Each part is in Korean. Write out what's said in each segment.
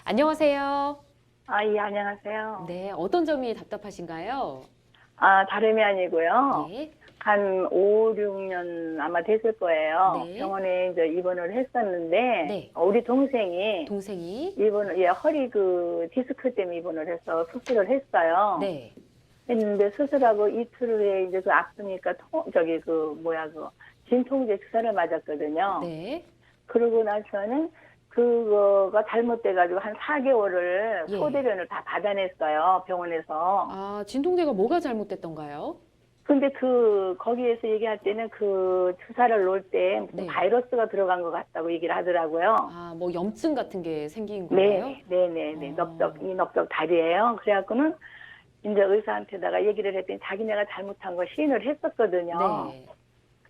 안녕하세요. 예, 안녕하세요. 네, 어떤 점이 답답하신가요? 다름이 아니고요. 네, 한 5, 6년 아마 됐을 거예요. 네, 병원에 이제 입원을 했었는데, 네. 우리 동생이 동생이, 허리 디스크 때문에 입원을 해서 수술을 했어요. 네, 했는데 수술하고 이틀 후에 이제 아프니까 진통제 주사를 맞았거든요. 네, 그러고 나서는 그거가 잘못돼가지고 한 4개월을 예. 소대변을 다 받아냈어요, 병원에서. 진통제가 뭐가 잘못됐던가요? 근데 거기에서 얘기할 때는 그 주사를 놓을 때 무슨 네. 바이러스가 들어간 것 같다고 얘기를 하더라고요. 뭐 염증 같은 게 생긴 건가요? 네. 어, 이 넓적 다리예요. 그래갖고는 이제 의사한테다가 얘기를 했더니 자기네가 잘못한 거 시인을 했었거든요. 네,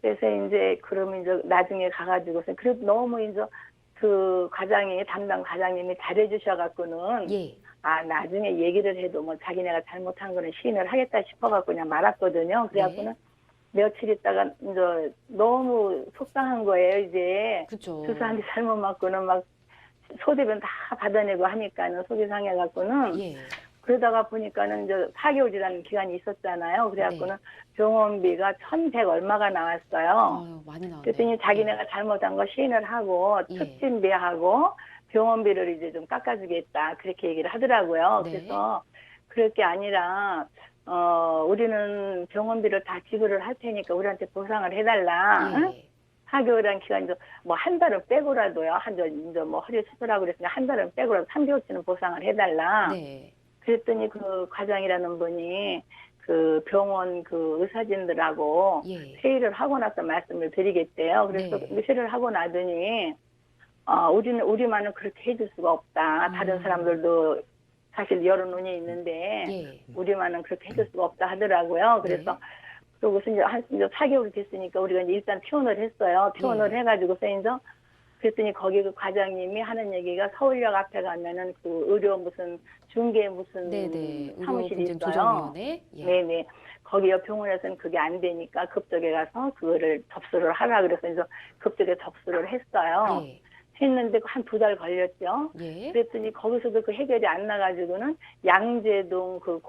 그래서 이제 그러면 이제 나중에 가가지고서 그래도 너무 이제 그 담당 과장님이 잘해주셔갖고는 예, 나중에 얘기를 해도 뭐 자기네가 잘못한 거는 시인을 하겠다 싶어갖고 그냥 말았거든요. 그래갖고는 며칠 있다가 이제 너무 속상한 거예요. 이제 그쵸. 주사 한 대 잘못 맞고는 막 소대변 다 받아내고 하니까는 속이 상해갖고는 예, 그러다가 보니까는 이제 4개월이라는 기간이 있었잖아요. 그래갖고는 병원비가 1,100 얼마가 나왔어요. 많이 나왔네요. 그랬더니 자기네가 잘못한 거 시인을 하고 예. 특진비하고 병원비를 이제 좀 깎아주겠다 그렇게 얘기를 하더라고요. 네. 그래서 그럴 게 아니라 우리는 병원비를 다 지불을 할 테니까 우리한테 보상을 해달라. 응? 예, 4개월이라는 기간 뭐 한 달은 빼고라도요. 이제 뭐 허리 수술하고 그랬으니까 한 달은 빼고라도 3개월치는 보상을 해달라. 네, 그랬더니 그 과장이라는 분이 그 병원 그 의사진들하고 예, 회의를 하고 나서 말씀을 드리겠대요. 그래서 네. 회의를 하고 나더니 우리만은 그렇게 해줄 수가 없다. 다른 사람들도 사실 여러 논이 있는데 예, 우리만은 그렇게 해줄 수가 없다 하더라고요. 그래서 그러고서 이제 4개월이 됐으니까 우리가 이제 일단 퇴원을 했어요. 퇴원을 해가지고서 이제 그랬더니 거기 그 과장님이 하는 얘기가 서울역 앞에 가면은 그 의료 무슨 중개 무슨 네네. 사무실이 있어요. 조정위원회? 예. 네네. 거기 옆 병원에서는 그게 안 되니까 급적에 가서 그거를 접수를 하라 그래서 이제 급적에 접수를 했어요. 예, 했는데 한 2달 걸렸죠. 예, 그랬더니 거기서도 그 해결이 안 나가지고는 양재동 그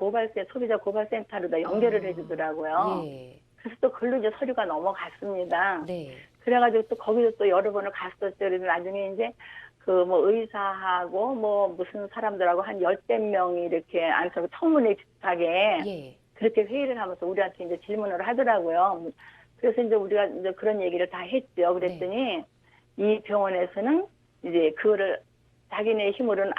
소비자 고발센터로 다 연결을 해주더라고요. 예, 그래서 또 글로 이제 서류가 넘어갔습니다. 네, 그래가지고 또 거기서 또 여러 번을 갔었죠. 그래서 나중에 이제 그 뭐 의사하고 뭐 무슨 사람들하고 한 10대 명이 이렇게 앉아서 청문회 비슷하게 예, 그렇게 회의를 하면서 우리한테 이제 질문을 하더라고요. 그래서 이제 우리가 이제 그런 얘기를 다 했죠. 그랬더니 이 병원에서는 이제 그거를 자기네 힘으로는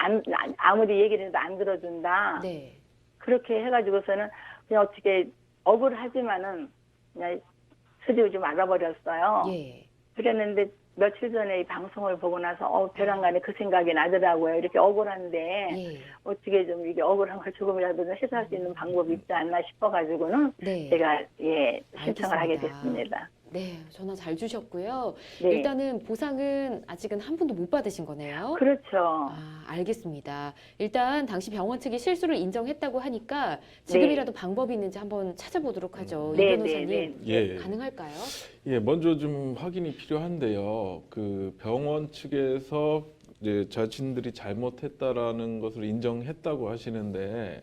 아무리 얘기를 해도 안 들어준다. 네, 그렇게 해가지고서는 그냥 어떻게 억울하지만은 그냥 스디오지 말아버렸어요. 예. 그랬는데 며칠 전에 이 방송을 보고 나서 벼랑간에 그 생각이 나더라고요. 이렇게 억울한데 예. 어떻게 좀 이게 억울한 걸 조금이라도 해소할 수 있는 방법이 있지 않나 싶어가지고는 네. 제가 신청을 하게 알겠습니다. 됐습니다. 네, 전화 잘 주셨고요. 네. 일단은 보상은 아직은 한 푼도 못 받으신 거네요. 그렇죠. 알겠습니다. 일단 당시 병원 측이 실수를 인정했다고 하니까 지금이라도 방법이 있는지 한번 찾아보도록 하죠. 이 변호사님, 예. 가능할까요? 예, 먼저 좀 확인이 필요한데요. 그 병원 측에서 이제 자신들이 잘못했다라는 것을 인정했다고 하시는데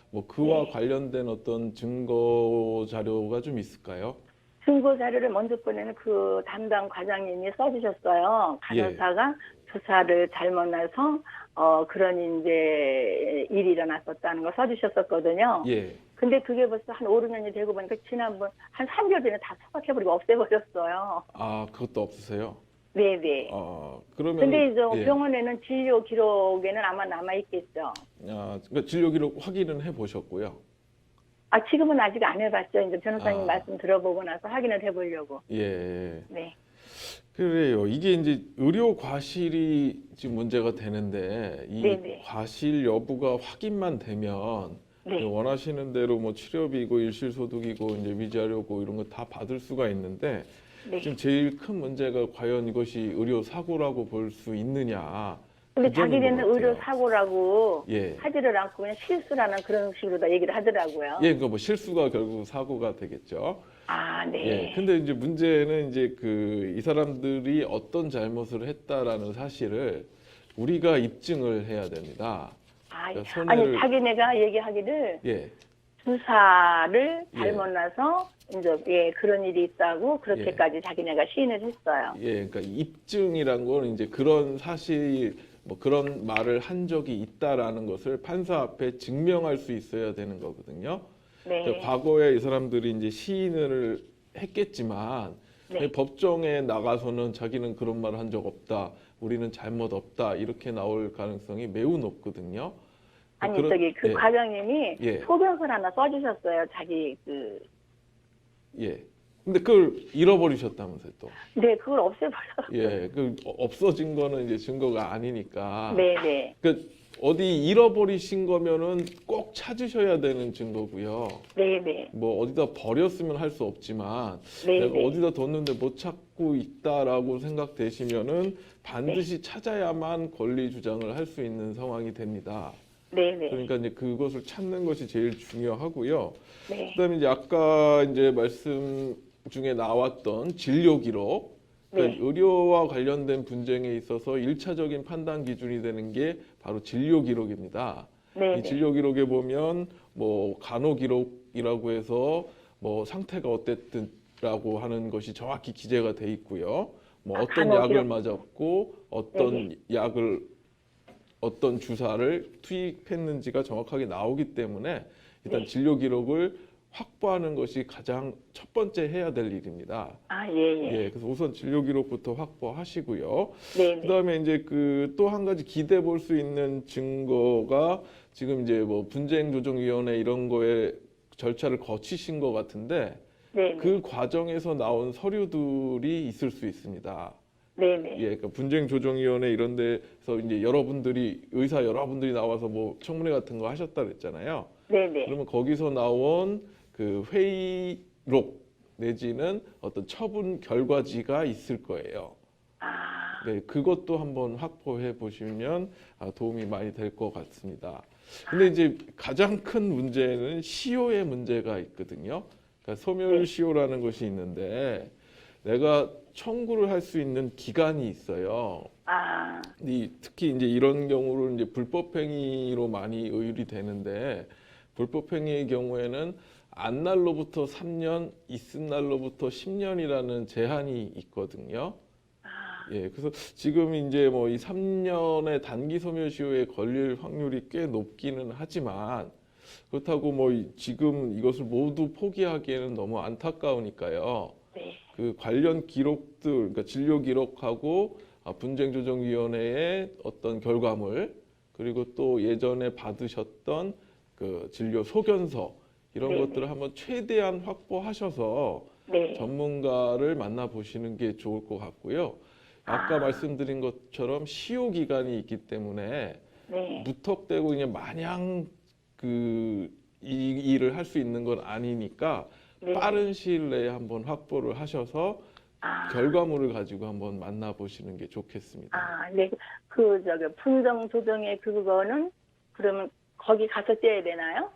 뭐 그와 관련된 어떤 증거 자료가 좀 있을까요? 증거 자료를 먼저 보내는 그 담당 과장님이 써주셨어요. 간호사가 주사를 잘못 놔서 그런 이제 일이 일어났었다는 걸 써주셨었거든요. 예. 근데 그게 벌써 한 5, 6년이 되고 보니까 지난번 한 3개월 전에 다 소각해버리고 없애버렸어요. 그것도 없으세요? 네네. 그러면 근데 이제 병원에는 진료 기록에는 아마 남아있겠죠. 그러니까 진료 기록 확인은 해 보셨고요. 지금은 아직 안 해봤죠. 이제 변호사님 말씀 들어보고 나서 확인을 해보려고. 예. 네. 그래요. 이게 이제 의료 과실이 지금 문제가 되는데 이 네네. 과실 여부가 확인만 되면 네. 원하시는 대로 뭐 치료비고 일실소득이고 이제 위자료고 이런 거 다 받을 수가 있는데 네. 지금 제일 큰 문제가 과연 이것이 의료 사고라고 볼 수 있느냐. 근데 그 점인 자기네는 것 같아요. 의료 사고라고 예. 하지를 않고 그냥 실수라는 그런 식으로 다 얘기를 하더라고요. 예, 그러니까 뭐 실수가 결국 사고가 되겠죠. 네. 예. 근데 이제 문제는 이제 이 사람들이 어떤 잘못을 했다라는 사실을 우리가 입증을 해야 됩니다. 아, 그러니까 아니 손해를 자기네가 얘기하기를 예, 주사를 예. 잘못 놔서 이제 예 그런 일이 있다고 그렇게까지 자기네가 시인을 했어요. 예, 그러니까 입증이란 건 이제 그런 사실 뭐 그런 말을 한 적이 있다라는 것을 판사 앞에 증명할 수 있어야 되는 거거든요. 네. 그러니까 과거에 이 사람들이 이제 시인을 했겠지만 네. 법정에 나가서는 자기는 그런 말을 한 적 없다, 우리는 잘못 없다 이렇게 나올 가능성이 매우 높거든요. 아니 그런- 저기 그 예, 과장님이 예. 소변설 하나 써주셨어요. 자기 그 예. 근데 그걸 잃어버리셨다면서요 또. 네, 그걸 없애버려. 예, 그 없어진 거는 이제 증거가 아니니까. 네네. 그 어디 잃어버리신 거면은 꼭 찾으셔야 되는 증거고요. 네네. 뭐 어디다 버렸으면 할 수 없지만 네네. 내가 어디다 뒀는데 못 찾고 있다라고 생각되시면은 반드시 찾아야만 권리 주장을 할 수 있는 상황이 됩니다. 네네. 그러니까 이제 그것을 찾는 것이 제일 중요하고요. 네. 그다음에 이제 아까 이제 말씀 중에 나왔던 진료 기록, 그러니까 네. 의료와 관련된 분쟁에 있어서 일차적인 판단 기준이 되는 게 바로 진료 기록입니다. 이 네네. 진료 기록에 보면 뭐 간호 기록이라고 해서 뭐 상태가 어땠든라고 하는 것이 정확히 기재가 돼 있고요. 뭐 아, 어떤 간호 약을 기록. 맞았고 어떤 약을 어떤 주사를 투입했는지가 정확하게 나오기 때문에 일단 네. 진료 기록을 확보하는 것이 가장 첫 번째 해야 될 일입니다. 아, 예예. 예, 그래서 우선 진료 기록부터 확보하시고요. 네네. 그다음에 이제 그 또 한 가지 기대 볼 수 있는 증거가 지금 이제 뭐 분쟁조정위원회 이런 거에 절차를 거치신 것 같은데 네네. 그 과정에서 나온 서류들이 있을 수 있습니다. 네네. 예, 그러니까 분쟁조정위원회 이런 데서 이제 여러분들이 의사 여러분들이 나와서 뭐 청문회 같은 거 하셨다 그랬잖아요. 네네. 그러면 거기서 나온 그 회의록 내지는 어떤 처분 결과지가 있을 거예요. 아, 네, 그것도 한번 확보해 보시면 도움이 많이 될 것 같습니다. 근데 이제 가장 큰 문제는 시효의 문제가 있거든요. 그러니까 소멸시효라는 것이 있는데 내가 청구를 할 수 있는 기간이 있어요. 아, 특히 이제 이런 경우를 이제 불법행위로 많이 의율이 되는데 불법행위의 경우에는 안 날로부터 3년, 있은 날로부터 10년이라는 제한이 있거든요. 아, 예, 그래서 지금 이제 뭐 이 3년의 단기 소멸시효에 걸릴 확률이 꽤 높기는 하지만 그렇다고 뭐 지금 이것을 모두 포기하기에는 너무 안타까우니까요. 네. 그 관련 기록들, 그러니까 진료 기록하고 분쟁조정위원회의 어떤 결과물 그리고 또 예전에 받으셨던 그 진료 소견서 이런 네네. 것들을 한번 최대한 확보하셔서 네. 전문가를 만나보시는 게 좋을 것 같고요. 아까 아. 말씀드린 것처럼 시효 기간이 있기 때문에 네. 무턱대고 그냥 마냥 이 일을 할 수 있는 건 아니니까 네. 빠른 시일 내에 한번 확보를 하셔서 아, 결과물을 가지고 한번 만나보시는 게 좋겠습니다. 아, 네. 그 저기 분정 조정의 그거는 그러면 거기 가서 떼야 되나요?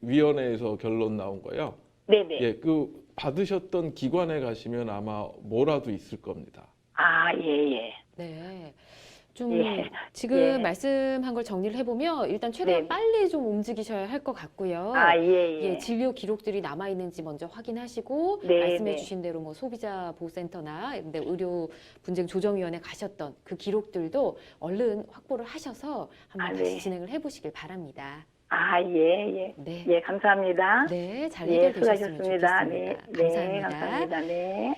위원회에서 결론 나온 거요. 네네. 예, 그 받으셨던 기관에 가시면 아마 뭐라도 있을 겁니다. 아, 예예. 네. 좀 예. 지금 예. 말씀한 걸 정리를 해보면 일단 최대한 네. 빨리 좀 움직이셔야 할 것 같고요. 아, 예예. 예, 진료 기록들이 남아 있는지 먼저 확인하시고 네, 말씀해 네. 주신 대로 뭐 소비자 보호센터나 이런 데 의료 분쟁 조정위원회 가셨던 그 기록들도 얼른 확보를 하셔서 한번 아, 다시 네. 진행을 해보시길 바랍니다. 아, 예예. 네, 예, 감사합니다. 네, 잘 예, 해결되셨으면 수고하셨습니다. 좋겠습니다. 네, 네, 감사합니다. 네.